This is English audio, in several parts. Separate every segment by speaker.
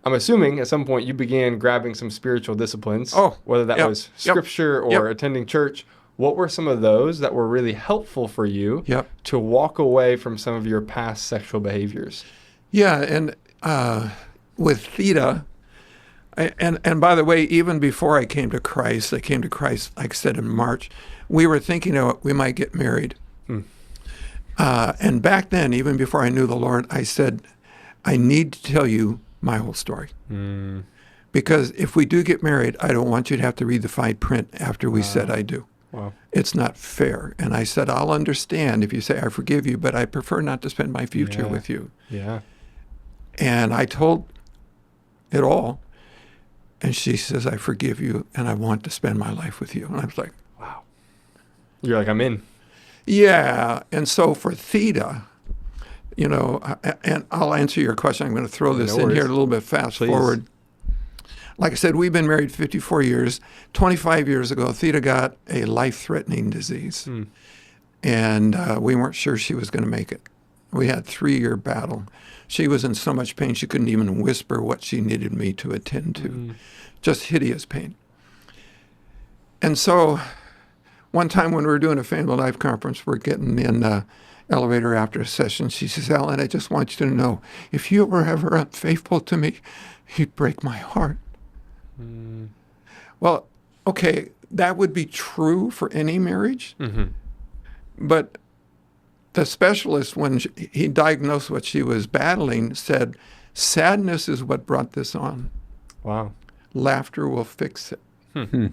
Speaker 1: I'm assuming at some point you began grabbing some spiritual disciplines,
Speaker 2: Oh,
Speaker 1: whether that
Speaker 2: yep,
Speaker 1: was
Speaker 2: yep,
Speaker 1: scripture or
Speaker 2: yep,
Speaker 1: attending church. What were some of those that were really helpful for you
Speaker 2: yep.
Speaker 1: to walk away from some of your past sexual behaviors?
Speaker 2: Yeah, and with theta, and by the way, even before I came I came to Christ, like I said, in March, we were thinking we might get married.
Speaker 1: Hmm.
Speaker 2: And back then, even before I knew the Lord, I said, I need to tell you my whole story.
Speaker 1: Mm.
Speaker 2: Because if we do get married, I don't want you to have to read the fine print after we said I do.
Speaker 1: Wow.
Speaker 2: It's not fair. And I said, I'll understand if you say I forgive you, but I prefer not to spend my future with you.
Speaker 1: Yeah.
Speaker 2: And I told it all. And she says, I forgive you and I want to spend my life with you. And I was like,
Speaker 1: Wow. You're like, I'm in.
Speaker 2: yeah. And so for theta, and I'll answer your question. I'm going to throw this
Speaker 1: No
Speaker 2: in
Speaker 1: worries.
Speaker 2: here a little bit fast
Speaker 1: Please.
Speaker 2: forward. Like I said, we've been married 54 years. 25 years ago, Theta got a life-threatening disease.
Speaker 1: Hmm.
Speaker 2: And we weren't sure she was going to make it. We had a 3-year battle. She was in so much pain she couldn't even whisper what she needed me to attend to. Just hideous pain. And so one time when we were doing a Family Life Conference, we're getting in the elevator after a session. She says, Alan, I just want you to know, if you were ever unfaithful to me, you'd break my heart. Well, okay, that would be true for any marriage.
Speaker 1: Mm-hmm.
Speaker 2: But the specialist, when he diagnosed what she was battling, said, sadness is what brought this on.
Speaker 1: Wow.
Speaker 2: Laughter will fix it.
Speaker 1: Hmm.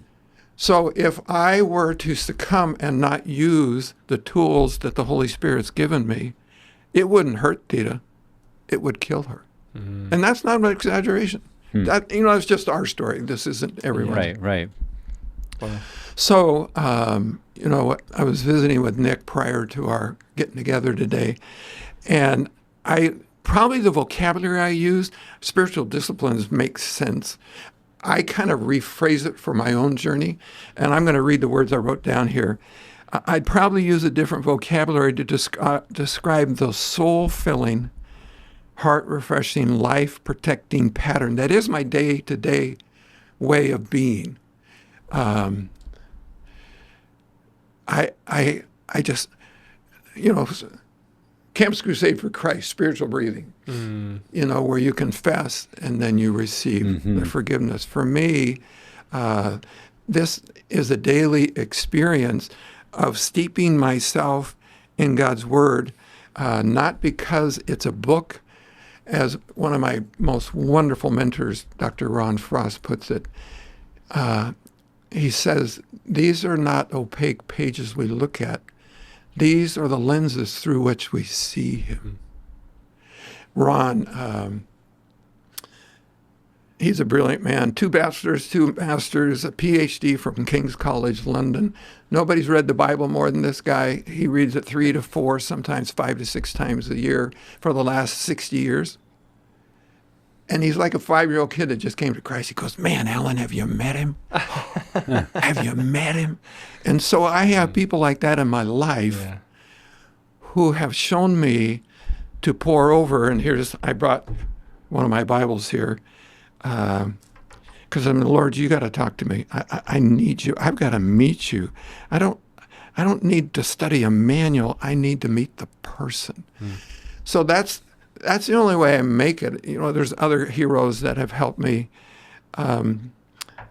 Speaker 2: So if I were to succumb and not use the tools that the Holy Spirit's given me, it wouldn't hurt Theta. It would kill her.
Speaker 1: Mm-hmm.
Speaker 2: And that's not an exaggeration. That, it's just our story. This isn't everyone's.
Speaker 3: Right.
Speaker 1: Wow.
Speaker 2: So, I was visiting with Nick prior to our getting together today, and probably the vocabulary I used, spiritual disciplines, makes sense. I kind of rephrase it for my own journey, and I'm going to read the words I wrote down here. I'd probably use a different vocabulary to describe the soul-filling, heart-refreshing, life-protecting pattern that is my day-to-day way of being. I just, Campus Crusade for Christ, spiritual breathing, where you confess and then you receive the forgiveness. For me, this is a daily experience of steeping myself in God's Word, not because it's a book, as one of my most wonderful mentors, Dr. Ron Frost, puts it. He says, these are not opaque pages we look at. These are the lenses through which we see him. Ron, he's a brilliant man. 2 bachelors, 2 masters, a PhD from King's College London. Nobody's read the Bible more than this guy. He reads it 3 to 4, sometimes 5 to 6 times a year for the last 60 years. And he's like a 5-year-old kid that just came to Christ. He goes, man, Alan, have you met him? Have you met him? And so I have people like that in my life who have shown me to pour over. And I brought one of my Bibles here because I'm the Lord, you got to talk to me. I need you. I've got to meet you. I don't need to study a manual. I need to meet the person. So that's the only way I make it. There's other heroes that have helped me.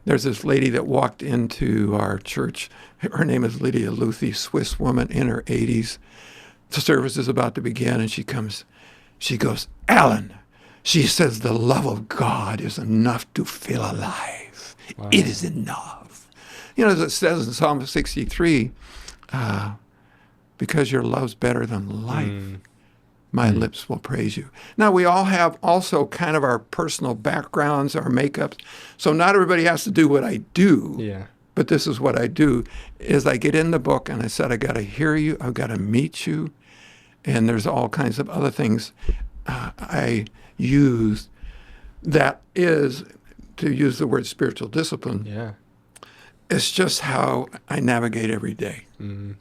Speaker 2: There's this lady that walked into our church. Her name is Lydia Luthi, Swiss woman in her 80s. The service is about to begin, and she comes. She goes, Alan, she says, the love of God is enough to feel alive. Wow. It is enough. As it says in Psalm 63, because your love's better than life. My lips will praise you. Now, we all have also kind of our personal backgrounds, our makeups. So not everybody has to do what I do.
Speaker 1: Yeah.
Speaker 2: But this is what I do, is I get in the book and I said, I got to hear you. I've got to meet you. And there's all kinds of other things I use that is, to use the word spiritual discipline.
Speaker 1: Yeah.
Speaker 2: It's just how I navigate every day.
Speaker 1: Mm-hmm.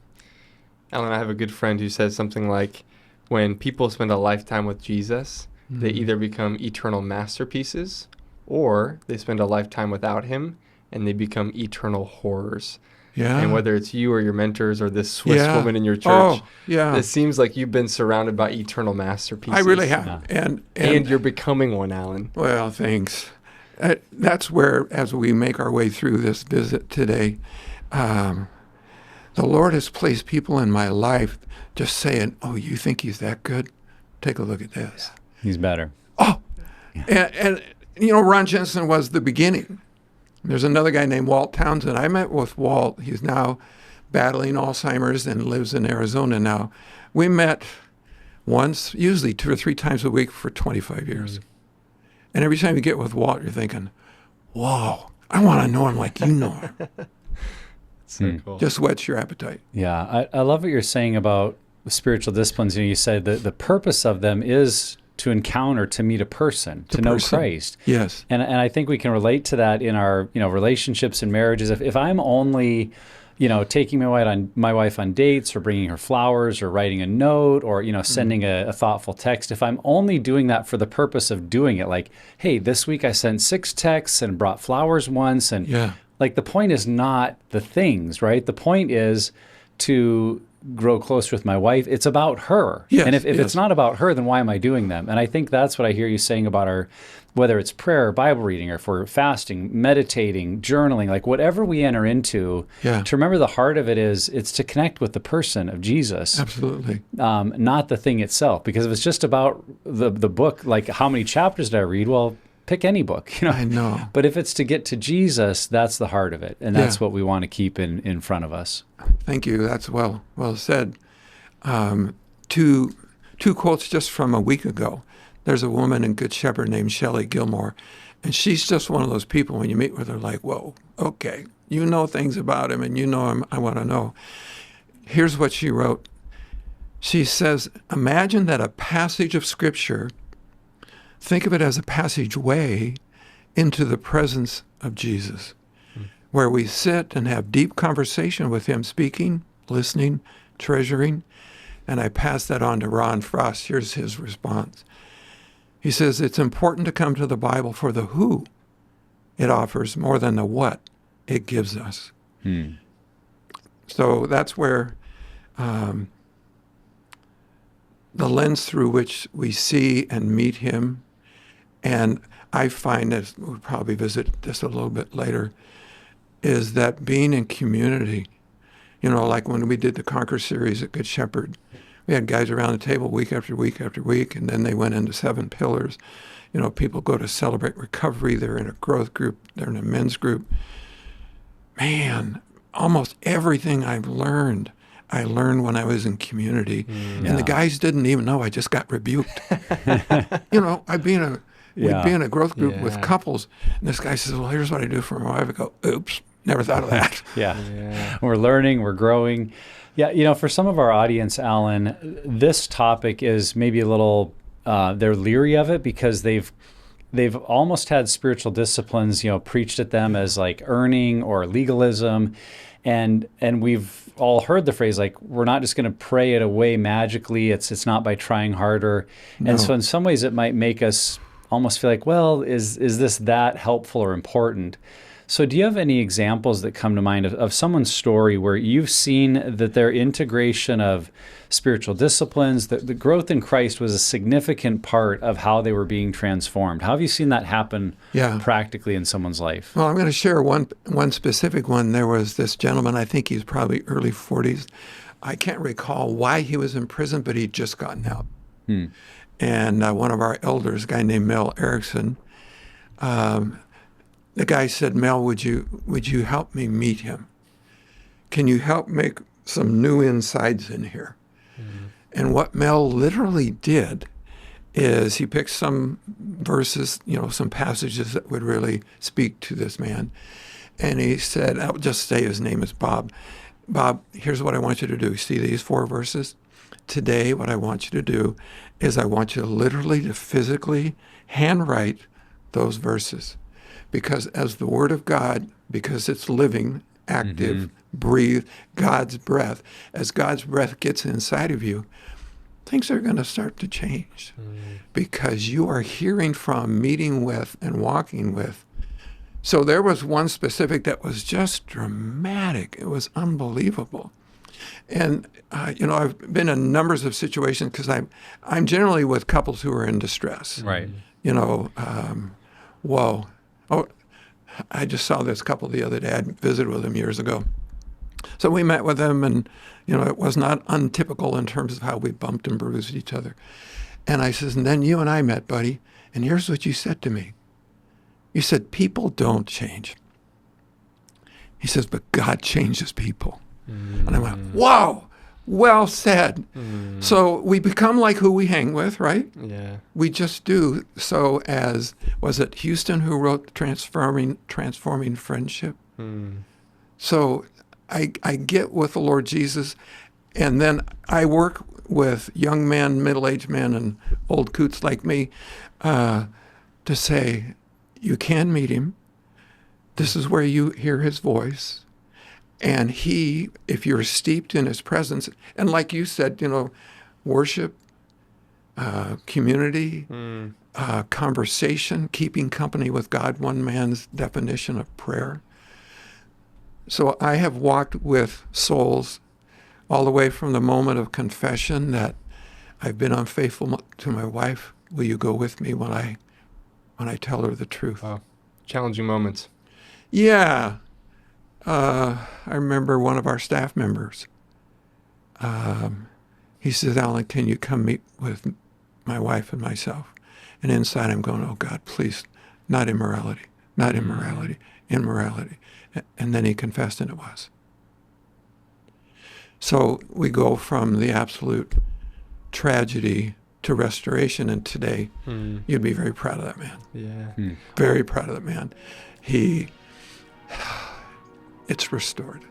Speaker 1: Alan, I have a good friend who says something like, when people spend a lifetime with Jesus, They either become eternal masterpieces, or they spend a lifetime without him and they become eternal horrors.
Speaker 2: Yeah.
Speaker 1: And whether it's you or your mentors or this Swiss
Speaker 2: Yeah.
Speaker 1: woman in your church,
Speaker 2: Oh, yeah.
Speaker 1: it seems like you've been surrounded by eternal masterpieces.
Speaker 2: I really have.
Speaker 3: Yeah.
Speaker 1: And you're becoming one, Alan.
Speaker 2: Well, thanks. That's where, as we make our way through this visit today, the Lord has placed people in my life just saying, "Oh, you think he's that good? Take a look at this."
Speaker 3: He's better.
Speaker 2: Oh, and Ron Jensen was the beginning. There's another guy named Walt Townsend. I met with Walt. He's now battling Alzheimer's and lives in Arizona now. We met once, usually 2 or 3 times a week for 25 years. And every time you get with Walt, you're thinking, whoa, I want to know him like you know him.
Speaker 1: So cool.
Speaker 2: Just whets your appetite.
Speaker 3: Yeah, I love what you're saying about spiritual disciplines. You said that the purpose of them is to encounter, to meet a person, to know Christ.
Speaker 2: Yes.
Speaker 3: And I think we can relate to that in our relationships and marriages. If I'm only taking my wife on dates, or bringing her flowers, or writing a note, or sending a thoughtful text, if I'm only doing that for the purpose of doing it, like, hey, this week I sent 6 texts and brought flowers once, and like, the point is not the things, right? The point is to grow closer with my wife. It's about her.
Speaker 2: Yes,
Speaker 3: and if it's not about her, then why am I doing them? And I think that's what I hear you saying about whether it's prayer, or Bible reading, or if we're fasting, meditating, journaling, like whatever we enter into, to remember the heart of it is it's to connect with the person of Jesus.
Speaker 2: Absolutely.
Speaker 3: Not the thing itself. Because if it's just about the book, like how many chapters did I read? Well, pick any book.
Speaker 2: I know.
Speaker 3: But if it's to get to Jesus, that's the heart of it. And that's what we want to keep in front of us.
Speaker 2: Thank you. That's well said. Two quotes just from a week ago. There's a woman in Good Shepherd named Shelley Gilmore, and she's just one of those people when you meet with her, like, whoa, okay, you know things about him, and you know him, I want to know. Here's what she wrote. She says, imagine that a passage of Scripture, think of it as a passageway into the presence of Jesus, where we sit and have deep conversation with him, speaking, listening, treasuring. And I pass that on to Ron Frost. Here's his response. He says, it's important to come to the Bible for the who it offers more than the what it gives us. So that's where the lens through which we see and meet him. And I find, as we'll probably visit this a little bit later, is that being in community, like when we did the Conquer series at Good Shepherd, we had guys around the table week after week after week, and then they went into 7 pillars. People go to Celebrate Recovery. They're in a growth group. They're in a men's group. Man, almost everything I learned when I was in community. And the guys didn't even know I just got rebuked. We'd be in a growth group with couples, and this guy says, well, here's what I do for my wife. I go, oops, never thought of that.
Speaker 3: We're learning, we're growing. Yeah, for some of our audience, Alan, this topic is maybe a little, they're leery of it because they've almost had spiritual disciplines, preached at them as like earning or legalism. And we've all heard the phrase, like, we're not just going to pray it away magically. It's not by trying harder. No. And so in some ways it might make us almost feel like, well, is this that helpful or important? So do you have any examples that come to mind of someone's story where you've seen that their integration of spiritual disciplines, the growth in Christ was a significant part of how they were being transformed? How have you seen that happen practically in someone's life?
Speaker 2: Well, I'm going to share one specific one. There was this gentleman, I think he's probably early 40s. I can't recall why he was in prison, but he'd just gotten out. And one of our elders, a guy named Mel Erickson, the guy said, Mel, would you help me meet him? Can you help make some new insides in here? And what Mel literally did is he picked some verses, some passages that would really speak to this man. And he said, I'll just say his name is Bob. Bob, here's what I want you to do. See these 4 verses? Today, what I want you to do is I want you literally to physically handwrite those verses. Because as the Word of God, because it's living, active, breathe, God's breath, as God's breath gets inside of you, things are going to start to change because you are hearing from, meeting with, and walking with. So there was one specific that was just dramatic. It was unbelievable. And, I've been in numbers of situations because I'm generally with couples who are in distress.
Speaker 3: Right.
Speaker 2: Whoa. Oh, I just saw this couple the other day. I visited with them years ago. So we met with them, and, it was not untypical in terms of how we bumped and bruised each other. And I says, and then you and I met, buddy, and here's what you said to me. You said, people don't change. He says, but God changes people. And I went, wow, well said. So we become like who we hang with, right?
Speaker 1: Yeah.
Speaker 2: We just do. So as, was it Houston who wrote Transforming Friendship? So I get with the Lord Jesus, and then I work with young men, middle-aged men, and old coots like me to say, you can meet him. This is where you hear his voice. And he, if you're steeped in his presence, and like you said, worship, community, conversation, keeping company with God, one man's definition of prayer. So I have walked with souls all the way from the moment of confession that I've been unfaithful to my wife. Will you go with me when I tell her the truth?
Speaker 1: Wow. Challenging moments.
Speaker 2: Yeah. I remember one of our staff members. He says, Alan, can you come meet with my wife and myself? And inside I'm going, oh, God, please, not immorality, not immorality, immorality. And then he confessed, and it was. So we go from the absolute tragedy to restoration, and today you'd be very proud of that man.
Speaker 1: Yeah.
Speaker 2: Very proud of that man. It's restored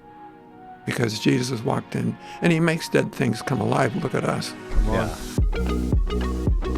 Speaker 2: because Jesus walked in and he makes dead things come alive. Look at us.
Speaker 1: Come on.
Speaker 3: Yeah.